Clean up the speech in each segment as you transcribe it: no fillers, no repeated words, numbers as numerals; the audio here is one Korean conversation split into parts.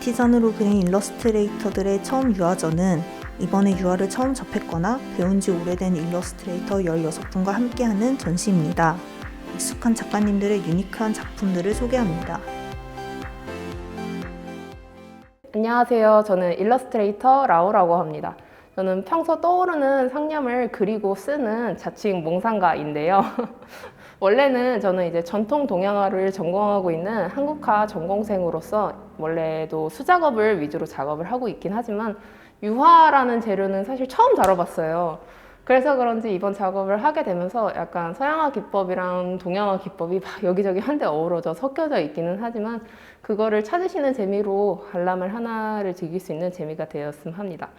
아티전으로 그린 일러스트레이터들의 처음 유화전은 이번에 유화를 처음 접했거나 배운 지 오래된 일러스트레이터 16분과 함께하는 전시입니다. 익숙한 작가님들의 유니크한 작품들을 소개합니다. 안녕하세요. 저는 일러스트레이터 라오라고 합니다. 저는 평소 떠오르는 상념을 그리고 쓰는 자칭 몽상가인데요. 원래는 저는 이제 전통 동양화를 전공하고 있는 한국화 전공생으로서 원래도 수작업을 위주로 작업을 하고 있긴 하지만 유화라는 재료는 사실 처음 다뤄봤어요. 그래서 그런지 이번 작업을 하게 되면서 약간 서양화 기법이랑 동양화 기법이 막 여기저기 한데 어우러져 섞여져 있기는 하지만 그거를 찾으시는 재미로 관람을 하나를 즐길 수 있는 재미가 되었으면 합니다.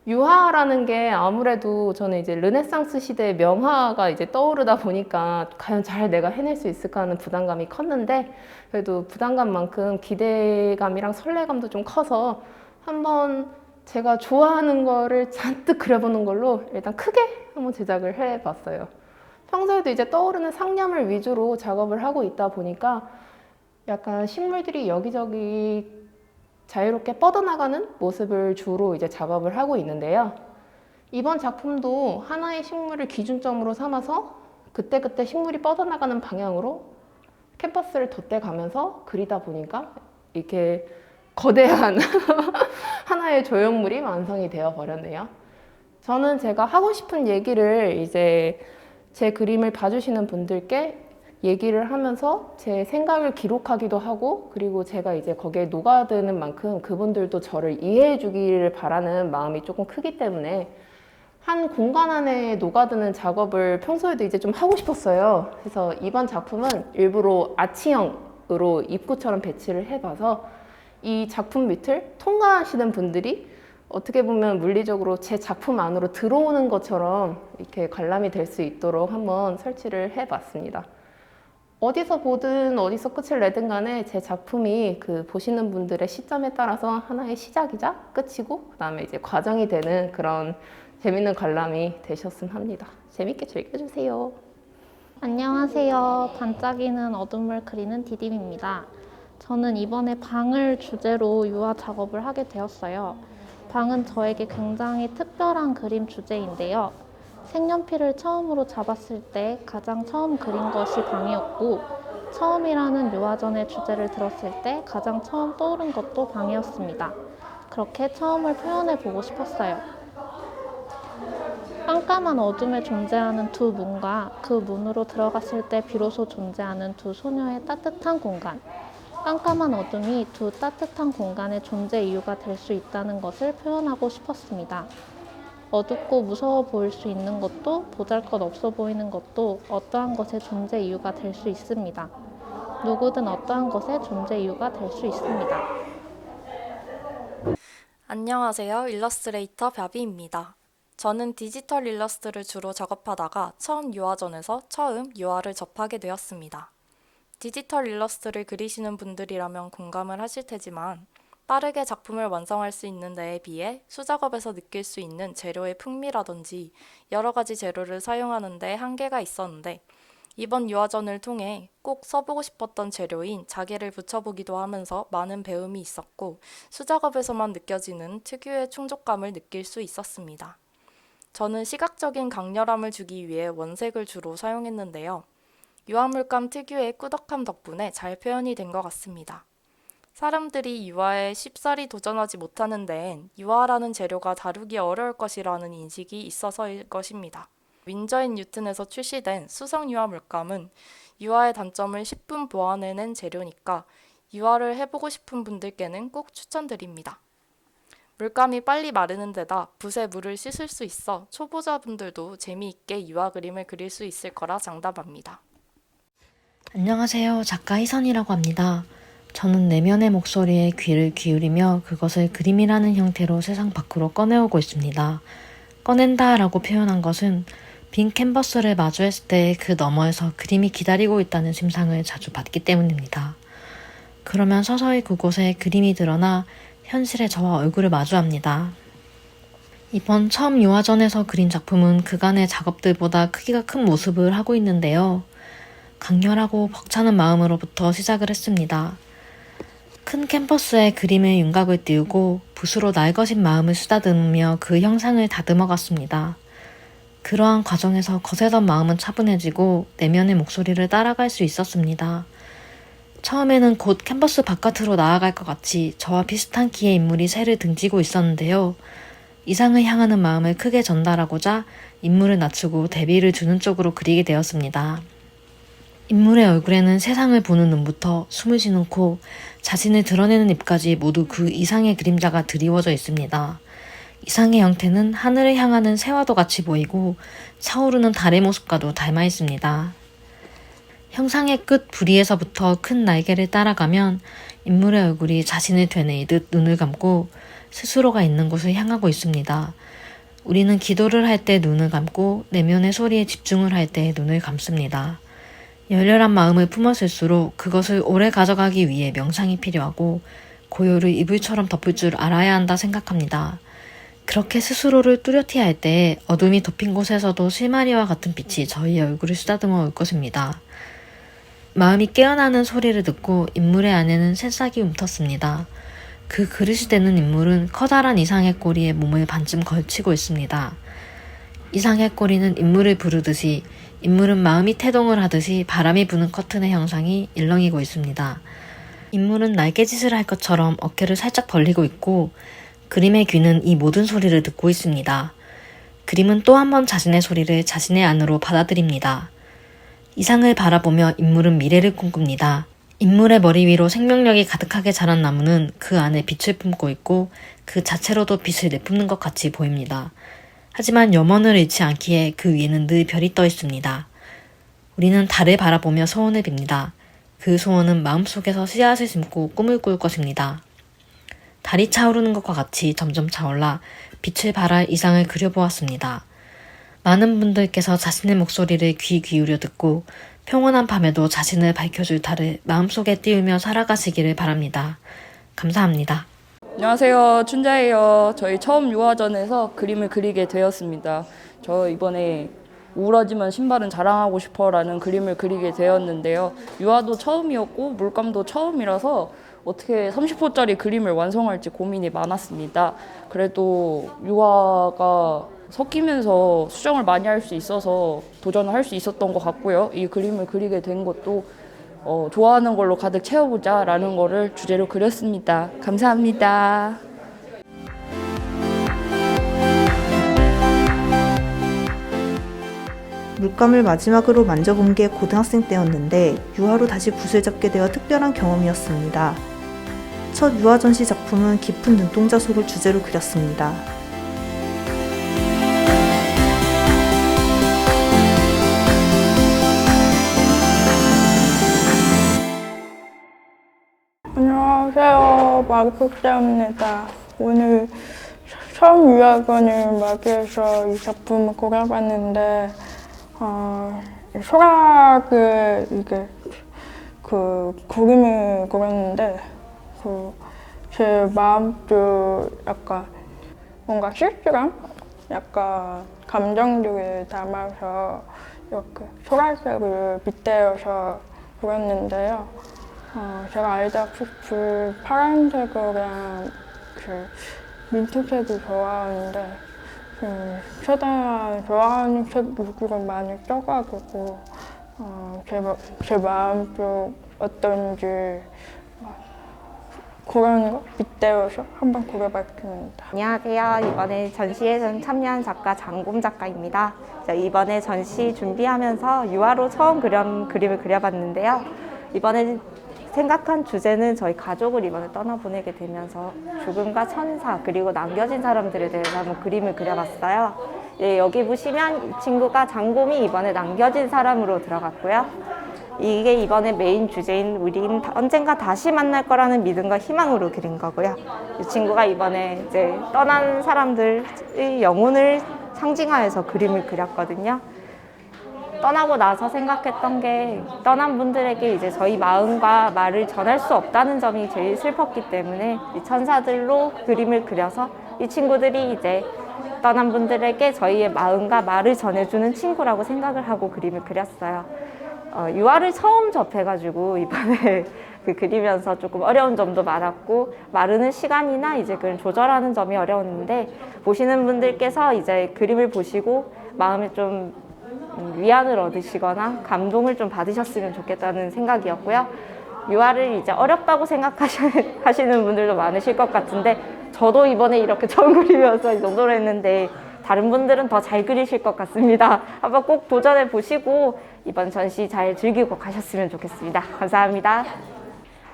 유화라는 게 아무래도 저는 이제 르네상스 시대의 명화가 이제 떠오르다 보니까 과연 잘 내가 해낼 수 있을까 하는 부담감이 컸는데 그래도 부담감만큼 기대감이랑 설레감도 좀 커서 한번 제가 좋아하는 거를 잔뜩 그려보는 걸로 일단 크게 한번 제작을 해봤어요. 평소에도 이제 떠오르는 상념을 위주로 작업을 하고 있다 보니까 약간 식물들이 여기저기 자유롭게 뻗어나가는 모습을 주로 이제 작업을 하고 있는데요. 이번 작품도 하나의 식물을 기준점으로 삼아서 그때그때 식물이 뻗어나가는 방향으로 캔버스를 덧대가면서 그리다 보니까 이렇게 거대한 하나의 조형물이 완성이 되어 버렸네요. 저는 제가 하고 싶은 얘기를 이제 제 그림을 봐주시는 분들께 얘기를 하면서 제 생각을 기록하기도 하고 그리고 제가 이제 거기에 녹아드는 만큼 그분들도 저를 이해해 주기를 바라는 마음이 조금 크기 때문에 한 공간 안에 녹아드는 작업을 평소에도 이제 좀 하고 싶었어요. 그래서 이번 작품은 일부러 아치형으로 입구처럼 배치를 해봐서 이 작품 밑을 통과하시는 분들이 어떻게 보면 물리적으로 제 작품 안으로 들어오는 것처럼 이렇게 관람이 될 수 있도록 한번 설치를 해봤습니다. 어디서 보든 어디서 끝을 내든 간에 제 작품이 그 보시는 분들의 시점에 따라서 하나의 시작이자 끝이고 그 다음에 이제 과정이 되는 그런 재밌는 관람이 되셨으면 합니다. 재밌게 즐겨주세요. 안녕하세요. 반짝이는 어둠을 그리는 디딤입니다. 저는 이번에 방을 주제로 유화 작업을 하게 되었어요. 방은 저에게 굉장히 특별한 그림 주제인데요. 색연필을 처음으로 잡았을 때 가장 처음 그린 것이 방이었고 처음이라는 유화전의 주제를 들었을 때 가장 처음 떠오른 것도 방이었습니다. 그렇게 처음을 표현해 보고 싶었어요. 깜깜한 어둠에 존재하는 두 문과 그 문으로 들어갔을 때 비로소 존재하는 두 소녀의 따뜻한 공간. 깜깜한 어둠이 두 따뜻한 공간의 존재 이유가 될 수 있다는 것을 표현하고 싶었습니다. 어둡고 무서워 보일 수 있는 것도 보잘것없어 보이는 것도 어떠한 것의 존재 이유가 될 수 있습니다. 누구든 어떠한 것의 존재 이유가 될 수 있습니다. 안녕하세요. 일러스트레이터 벼비입니다. 저는 디지털 일러스트를 주로 작업하다가 처음 유화전에서 처음 유화를 접하게 되었습니다. 디지털 일러스트를 그리시는 분들이라면 공감을 하실 테지만 빠르게 작품을 완성할 수 있는 데에 비해 수작업에서 느낄 수 있는 재료의 풍미라든지 여러 가지 재료를 사용하는 데 한계가 있었는데 이번 유화전을 통해 꼭 써보고 싶었던 재료인 자개를 붙여보기도 하면서 많은 배움이 있었고 수작업에서만 느껴지는 특유의 충족감을 느낄 수 있었습니다. 저는 시각적인 강렬함을 주기 위해 원색을 주로 사용했는데요. 유화물감 특유의 꾸덕함 덕분에 잘 표현이 된 것 같습니다. 사람들이 유화에 쉽사리 도전하지 못하는 데엔 유화라는 재료가 다루기 어려울 것이라는 인식이 있어서일 것입니다. 윈저 앤 뉴튼에서 출시된 수성 유화 물감은 유화의 단점을 10분 보완해낸 재료니까 유화를 해보고 싶은 분들께는 꼭 추천드립니다. 물감이 빨리 마르는 데다 붓에 물을 씻을 수 있어 초보자분들도 재미있게 유화 그림을 그릴 수 있을 거라 장담합니다. 안녕하세요. 작가 희선이라고 합니다. 저는 내면의 목소리에 귀를 기울이며 그것을 그림이라는 형태로 세상 밖으로 꺼내오고 있습니다. 꺼낸다 라고 표현한 것은 빈 캔버스를 마주했을 때 그 너머에서 그림이 기다리고 있다는 심상을 자주 받기 때문입니다. 그러면 서서히 그곳에 그림이 드러나 현실의 저와 얼굴을 마주합니다. 이번 처음 유화전에서 그린 작품은 그간의 작업들보다 크기가 큰 모습을 하고 있는데요. 강렬하고 벅차는 마음으로부터 시작을 했습니다. 큰 캔버스에 그림의 윤곽을 띄우고 붓으로 날것인 마음을 쓰다듬으며 그 형상을 다듬어갔습니다. 그러한 과정에서 거세던 마음은 차분해지고 내면의 목소리를 따라갈 수 있었습니다. 처음에는 곧 캔버스 바깥으로 나아갈 것 같이 저와 비슷한 키의 인물이 새를 등지고 있었는데요. 이상을 향하는 마음을 크게 전달하고자 인물을 낮추고 대비를 주는 쪽으로 그리게 되었습니다. 인물의 얼굴에는 세상을 보는 눈부터 숨을 쉬는 코, 자신을 드러내는 입까지 모두 그 이상의 그림자가 드리워져 있습니다. 이상의 형태는 하늘을 향하는 새와도 같이 보이고 차오르는 달의 모습과도 닮아 있습니다. 형상의 끝 부리에서부터 큰 날개를 따라가면 인물의 얼굴이 자신을 되뇌이듯 눈을 감고 스스로가 있는 곳을 향하고 있습니다. 우리는 기도를 할 때 눈을 감고 내면의 소리에 집중을 할 때 눈을 감습니다. 열렬한 마음을 품었을수록 그것을 오래 가져가기 위해 명상이 필요하고 고요를 이불처럼 덮을 줄 알아야 한다 생각합니다. 그렇게 스스로를 뚜렷히 할 때 어둠이 덮인 곳에서도 실마리와 같은 빛이 저희의 얼굴을 쓰다듬어 올 것입니다. 마음이 깨어나는 소리를 듣고 인물의 안에는 새싹이 움텄습니다. 그 그릇이 되는 인물은 커다란 이상의 꼬리에 몸을 반쯤 걸치고 있습니다. 이상의 꼬리는 인물을 부르듯이 인물은 마음이 태동을 하듯이 바람이 부는 커튼의 형상이 일렁이고 있습니다. 인물은 날개짓을 할 것처럼 어깨를 살짝 벌리고 있고 그림의 귀는 이 모든 소리를 듣고 있습니다. 그림은 또 한 번 자신의 소리를 자신의 안으로 받아들입니다. 이상을 바라보며 인물은 미래를 꿈꿉니다. 인물의 머리 위로 생명력이 가득하게 자란 나무는 그 안에 빛을 품고 있고 그 자체로도 빛을 내뿜는 것 같이 보입니다. 하지만 염원을 잃지 않기에 그 위에는 늘 별이 떠 있습니다. 우리는 달을 바라보며 소원을 빕니다. 그 소원은 마음속에서 씨앗을 심고 꿈을 꿀 것입니다. 달이 차오르는 것과 같이 점점 차올라 빛을 발할 이상을 그려보았습니다. 많은 분들께서 자신의 목소리를 귀 기울여 듣고 평온한 밤에도 자신을 밝혀줄 달을 마음속에 띄우며 살아가시기를 바랍니다. 감사합니다. 안녕하세요. 춘자예요. 저희 처음 유화전에서 그림을 그리게 되었습니다. 저 이번에 우울하지만 신발은 자랑하고 싶어라는 그림을 그리게 되었는데요. 유화도 처음이었고 물감도 처음이라서 어떻게 30호짜리 그림을 완성할지 고민이 많았습니다. 그래도 유화가 섞이면서 수정을 많이 할 수 있어서 도전을 할 수 있었던 것 같고요. 이 그림을 그리게 된 것도 좋아하는 걸로 가득 채워보자 라는 거를 주제로 그렸습니다. 감사합니다. 물감을 마지막으로 만져본 게 고등학생 때였는데 유화로 다시 붓을 잡게 되어 특별한 경험이었습니다. 첫 유화 전시 작품은 깊은 눈동자 속을 주제로 그렸습니다. 안녕하세요. 마국자입니다. 오늘 처음 유학원을 맞이해서 이 작품을 그려봤는데 소라게 이게 그림을 그렸는데 제 마음도 약간 뭔가 실시감? 약간 감정들을 담아서 이렇게 소라색을 빗대어서 그렸는데요. 제가 알다시피 파란색이랑 민트색을 좋아하는데 최대한 좋아하는 색 위주로 많이 써가지고 제 마음속 어떤지 그런 거 빗대어서 한번 그려봤습니다. 안녕하세요. 이번에 전시에 참여한 작가 장곰 작가입니다. 이번에 전시 준비하면서 유화로 처음 그림을 그려봤는데요. 이번에 생각한 주제는 저희 가족을 이번에 떠나보내게 되면서 죽음과 천사 그리고 남겨진 사람들에 대해서 한번 그림을 그려봤어요. 여기 보시면 이 친구가 장곰이 이번에 남겨진 사람으로 들어갔고요. 이게 이번에 메인 주제인 우린 언젠가 다시 만날 거라는 믿음과 희망으로 그린 거고요. 이 친구가 이번에 이제 떠난 사람들의 영혼을 상징하여서 그림을 그렸거든요. 떠나고 나서 생각했던 게 떠난 분들에게 이제 저희 마음과 말을 전할 수 없다는 점이 제일 슬펐기 때문에 이 천사들로 그림을 그려서 이 친구들이 이제 떠난 분들에게 저희의 마음과 말을 전해주는 친구라고 생각을 하고 그림을 그렸어요. 유화를 처음 접해가지고 이번에 그리면서 조금 어려운 점도 많았고 마르는 시간이나 이제 그걸 조절하는 점이 어려웠는데 보시는 분들께서 이제 그림을 보시고 마음에 좀 위안을 얻으시거나 감동을 좀 받으셨으면 좋겠다는 생각이었고요. 유화를 이제 어렵다고 생각하시는 분들도 많으실 것 같은데 저도 이번에 이렇게 처음 그리면서 이 정도로 했는데 다른 분들은 더 잘 그리실 것 같습니다. 한번 꼭 도전해 보시고 이번 전시 잘 즐기고 가셨으면 좋겠습니다. 감사합니다.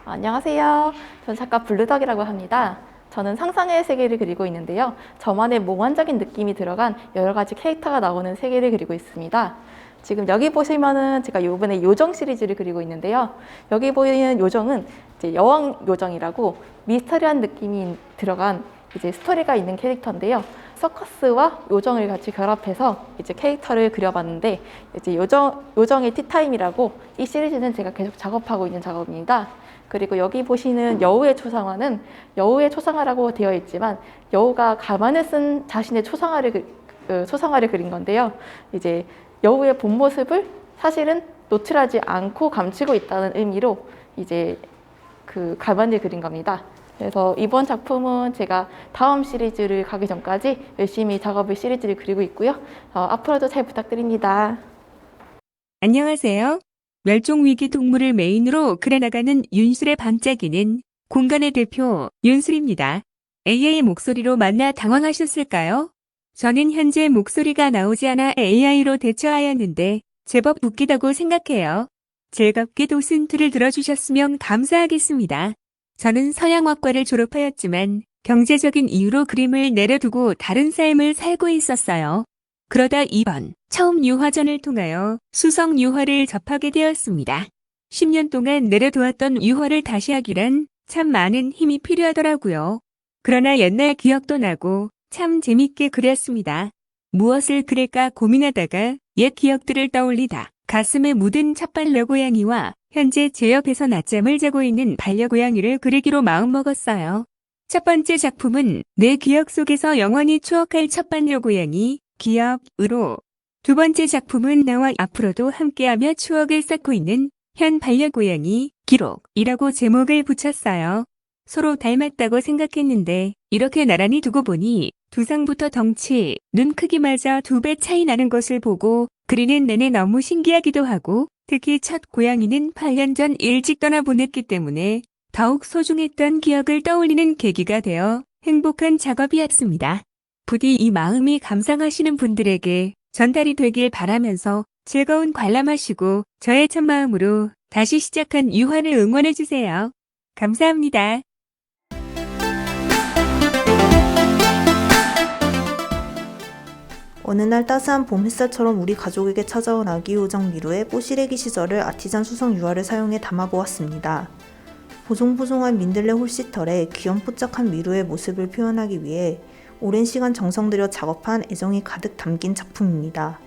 안녕하세요. 전 작가 블루덕이라고 합니다. 저는 상상의 세계를 그리고 있는데요. 저만의 몽환적인 느낌이 들어간 여러 가지 캐릭터가 나오는 세계를 그리고 있습니다. 지금 여기 보시면은 제가 이번에 요정 시리즈를 그리고 있는데요. 여기 보이는 요정은 이제 여왕 요정이라고 미스터리한 느낌이 들어간 이제 스토리가 있는 캐릭터인데요. 서커스와 요정을 같이 결합해서 이제 캐릭터를 그려봤는데 이제 요정의 티타임이라고 이 시리즈는 제가 계속 작업하고 있는 작업입니다. 그리고 여기 보시는 여우의 초상화는 여우의 초상화라고 되어 있지만 여우가 가만을 쓴 자신의 초상화를 그린 건데요. 이제 여우의 본 모습을 사실은 노출하지 않고 감추고 있다는 의미로 이제 그 가만을 그린 겁니다. 그래서 이번 작품은 제가 다음 시리즈를 가기 전까지 열심히 시리즈를 그리고 있고요. 앞으로도 잘 부탁드립니다. 안녕하세요. 멸종위기 동물을 메인으로 그려나가는 윤술의 반짝이는 공간의 대표 윤술입니다. AI 목소리로 만나 당황하셨을까요? 저는 현재 목소리가 나오지 않아 AI로 대처하였는데 제법 웃기다고 생각해요. 즐겁게 도슨트를 들어주셨으면 감사하겠습니다. 저는 서양학과를 졸업하였지만 경제적인 이유로 그림을 내려두고 다른 삶을 살고 있었어요. 그러다 이번 처음 유화전을 통하여 수성 유화를 접하게 되었습니다. 10년 동안 내려두었던 유화를 다시 하기란 참 많은 힘이 필요하더라고요. 그러나 옛날 기억도 나고 참 재밌게 그렸습니다. 무엇을 그릴까 고민하다가 옛 기억들을 떠올리다 가슴에 묻은 첫 반려고양이와 현재 제 옆에서 낮잠을 자고 있는 반려고양이를 그리기로 마음먹었어요. 첫 번째 작품은 내 기억 속에서 영원히 추억할 첫 반려고양이 기억으로, 두 번째 작품은 나와 앞으로도 함께하며 추억을 쌓고 있는 현 반려고양이 기록이라고 제목을 붙였어요. 서로 닮았다고 생각했는데 이렇게 나란히 두고 보니 두상부터 덩치, 눈 크기마저 2배 차이 나는 것을 보고 그리는 내내 너무 신기하기도 하고 특히 첫 고양이는 8년 전 일찍 떠나보냈기 때문에 더욱 소중했던 기억을 떠올리는 계기가 되어 행복한 작업이었습니다. 부디 이 마음이 감상하시는 분들에게 전달이 되길 바라면서 즐거운 관람하시고 저의 첫 마음으로 다시 시작한 유화를 응원해주세요. 감사합니다. 어느 날 따스한 봄 햇살처럼 우리 가족에게 찾아온 아기 요정 미루의 뽀시래기 시절을 아티잔 수성 유화를 사용해 담아보았습니다. 보송보송한 민들레 홀씨털에 귀염뽀짝한 미루의 모습을 표현하기 위해 오랜 시간 정성 들여 작업한 애정이 가득 담긴 작품입니다.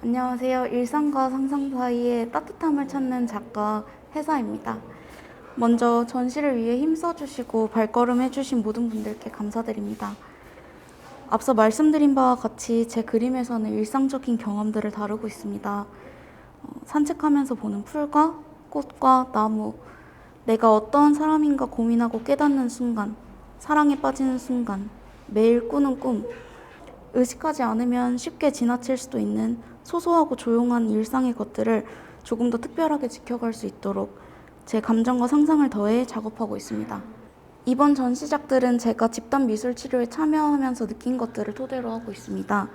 안녕하세요. 일상과 상상 사이에 따뜻함을 찾는 작가 혜사입니다. 먼저 전시를 위해 힘써주시고 발걸음해주신 모든 분들께 감사드립니다. 앞서 말씀드린 바와 같이 제 그림에서는 일상적인 경험들을 다루고 있습니다. 산책하면서 보는 풀과 꽃과 나무, 내가 어떠한 사람인가 고민하고 깨닫는 순간, 사랑에 빠지는 순간, 매일 꾸는 꿈, 의식하지 않으면 쉽게 지나칠 수도 있는 소소하고 조용한 일상의 것들을 조금 더 특별하게 지켜갈 수 있도록 제 감정과 상상을 더해 작업하고 있습니다. 이번 전시작들은 제가 집단 미술 치료에 참여하면서 느낀 것들을 토대로 하고 있습니다.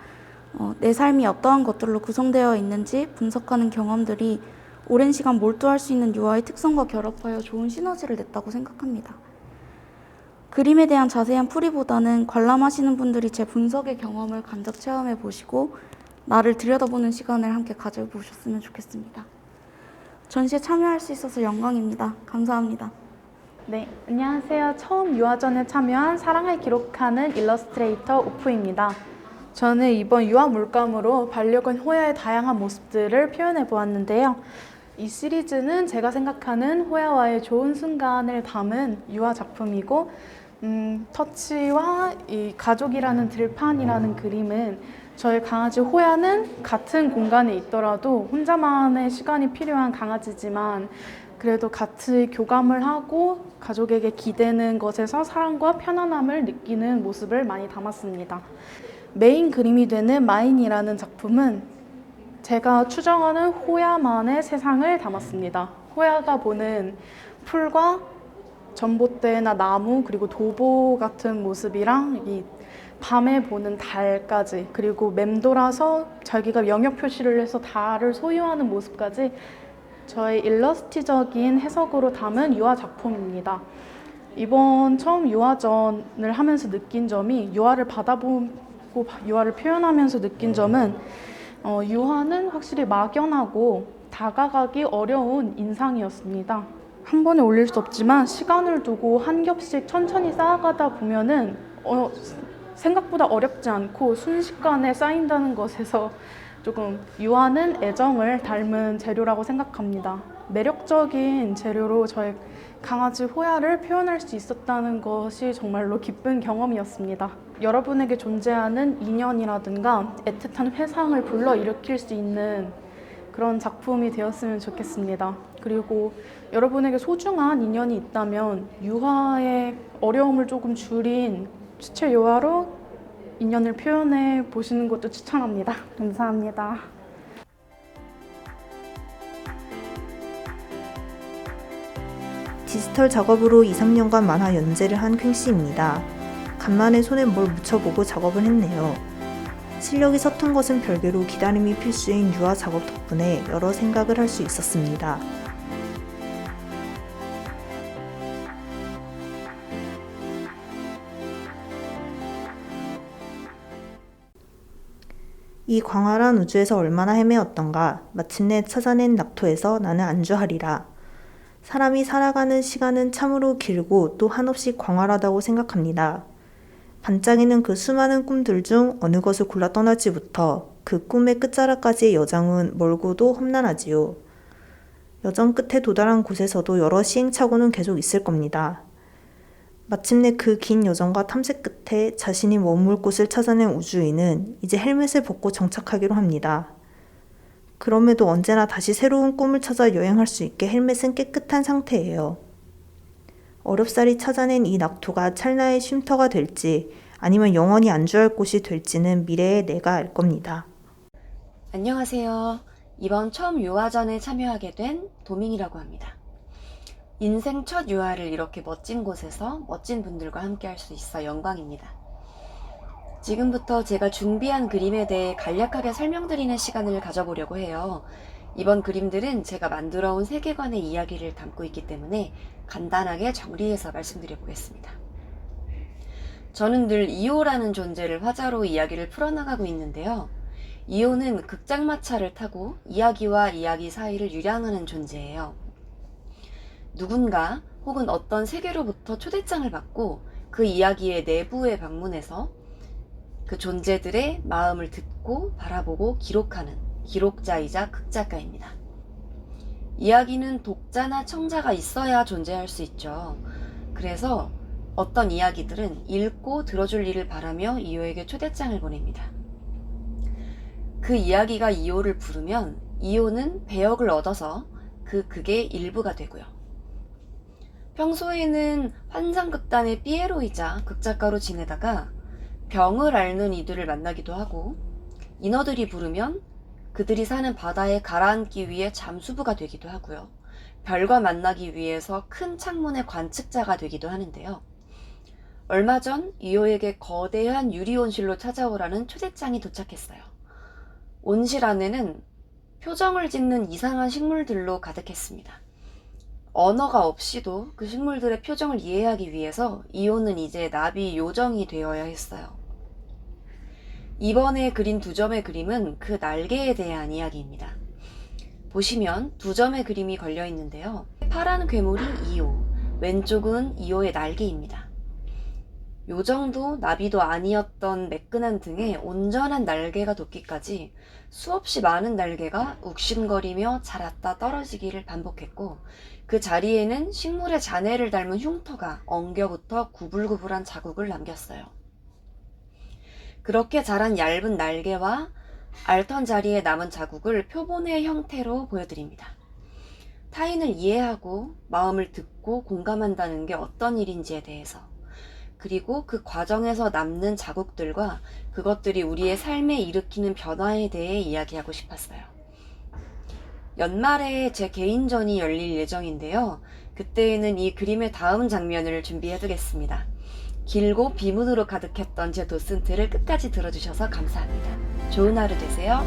내 삶이 어떠한 것들로 구성되어 있는지 분석하는 경험들이 오랜 시간 몰두할 수 있는 유화의 특성과 결합하여 좋은 시너지를 냈다고 생각합니다. 그림에 대한 자세한 풀이보다는 관람하시는 분들이 제 분석의 경험을 간접 체험해 보시고 나를 들여다보는 시간을 함께 가져보셨으면 좋겠습니다. 전시에 참여할 수 있어서 영광입니다. 감사합니다. 네, 안녕하세요. 처음 유화전에 참여한 사랑을 기록하는 일러스트레이터 오프입니다. 저는 이번 유화 물감으로 반려견 호야의 다양한 모습들을 표현해 보았는데요. 이 시리즈는 제가 생각하는 호야와의 좋은 순간을 담은 유화 작품이고 터치와 이 가족이라는 들판이라는 그림은 저희 강아지 호야는 같은 공간에 있더라도 혼자만의 시간이 필요한 강아지지만 그래도 같이 교감을 하고 가족에게 기대는 것에서 사랑과 편안함을 느끼는 모습을 많이 담았습니다. 메인 그림이 되는 마인이라는 작품은 제가 추정하는 호야만의 세상을 담았습니다. 호야가 보는 풀과 전봇대나 나무 그리고 도보 같은 모습이랑 이 밤에 보는 달까지, 그리고 맴돌아서 자기가 영역 표시를 해서 달을 소유하는 모습까지 저의 일러스트적인 해석으로 담은 유화 작품입니다. 이번 처음 유화전을 하면서 느낀 점이, 유화를 받아보고 유화를 표현하면서 느낀 점은 유화는 확실히 막연하고 다가가기 어려운 인상이었습니다. 한 번에 올릴 수 없지만 시간을 두고 한 겹씩 천천히 쌓아가다 보면은 생각보다 어렵지 않고 순식간에 쌓인다는 것에서 조금 유화는 애정을 닮은 재료라고 생각합니다. 매력적인 재료로 저의 강아지 호야를 표현할 수 있었다는 것이 정말로 기쁜 경험이었습니다. 여러분에게 존재하는 인연이라든가 애틋한 회상을 불러일으킬 수 있는 그런 작품이 되었으면 좋겠습니다. 그리고 여러분에게 소중한 인연이 있다면 유화의 어려움을 조금 줄인 수채 유화로 인연을 표현해 보시는 것도 추천합니다. 감사합니다. 디지털 작업으로 2, 3년간 만화 연재를 한 퀸씨입니다. 간만에 손에 뭘 묻혀보고 작업을 했네요. 실력이 서툰 것은 별개로 기다림이 필수인 유화 작업 덕분에 여러 생각을 할 수 있었습니다. 이 광활한 우주에서 얼마나 헤매었던가. 마침내 찾아낸 낙토에서 나는 안주하리라. 사람이 살아가는 시간은 참으로 길고 또 한없이 광활하다고 생각합니다. 반짝이는 그 수많은 꿈들 중 어느 것을 골라 떠날지부터 그 꿈의 끝자락까지의 여정은 멀고도 험난하지요. 여정 끝에 도달한 곳에서도 여러 시행착오는 계속 있을 겁니다. 마침내 그 긴 여정과 탐색 끝에 자신이 머물 곳을 찾아낸 우주인은 이제 헬멧을 벗고 정착하기로 합니다. 그럼에도 언제나 다시 새로운 꿈을 찾아 여행할 수 있게 헬멧은 깨끗한 상태예요. 어렵사리 찾아낸 이 낙토가 찰나의 쉼터가 될지 아니면 영원히 안주할 곳이 될지는 미래의 내가 알 겁니다. 안녕하세요. 이번 처음 유화전에 참여하게 된 도밍이라고 합니다. 인생 첫 유화를 이렇게 멋진 곳에서 멋진 분들과 함께 할 수 있어 영광입니다. 지금부터 제가 준비한 그림에 대해 간략하게 설명드리는 시간을 가져보려고 해요. 이번 그림들은 제가 만들어온 세계관의 이야기를 담고 있기 때문에 간단하게 정리해서 말씀드려 보겠습니다. 저는 늘 이오라는 존재를 화자로 이야기를 풀어나가고 있는데요. 이오는 극장마차를 타고 이야기와 이야기 사이를 유량하는 존재예요. 누군가 혹은 어떤 세계로부터 초대장을 받고 그 이야기의 내부에 방문해서 그 존재들의 마음을 듣고 바라보고 기록하는 기록자이자 극작가입니다. 이야기는 독자나 청자가 있어야 존재할 수 있죠. 그래서 어떤 이야기들은 읽고 들어줄 일을 바라며 이오에게 초대장을 보냅니다. 그 이야기가 이오를 부르면 이오는 배역을 얻어서 그 극의 일부가 되고요. 평소에는 환상극단의 삐에로이자 극작가로 지내다가 병을 앓는 이들을 만나기도 하고 인어들이 부르면 그들이 사는 바다에 가라앉기 위해 잠수부가 되기도 하고요. 별과 만나기 위해서 큰 창문의 관측자가 되기도 하는데요. 얼마 전 이오에게 거대한 유리 온실로 찾아오라는 초대장이 도착했어요. 온실 안에는 표정을 짓는 이상한 식물들로 가득했습니다. 언어가 없이도 그 식물들의 표정을 이해하기 위해서 이오는 이제 나비 요정이 되어야 했어요. 이번에 그린 2점의 그림은 그 날개에 대한 이야기입니다. 보시면 2점의 그림이 걸려 있는데요. 파란 괴물이 이오, 왼쪽은 이오의 날개입니다. 요정도 나비도 아니었던 매끈한 등에 온전한 날개가 돋기까지 수없이 많은 날개가 욱신거리며 자랐다 떨어지기를 반복했고 그 자리에는 식물의 잔해를 닮은 흉터가 엉겨붙어 구불구불한 자국을 남겼어요. 그렇게 자란 얇은 날개와 알턴 자리에 남은 자국을 표본의 형태로 보여드립니다. 타인을 이해하고 마음을 듣고 공감한다는 게 어떤 일인지에 대해서, 그리고 그 과정에서 남는 자국들과 그것들이 우리의 삶에 일으키는 변화에 대해 이야기하고 싶었어요. 연말에 제 개인전이 열릴 예정인데요. 그때에는 이 그림의 다음 장면을 준비해두겠습니다. 길고 비문으로 가득했던 제 도슨트를 끝까지 들어주셔서 감사합니다. 좋은 하루 되세요.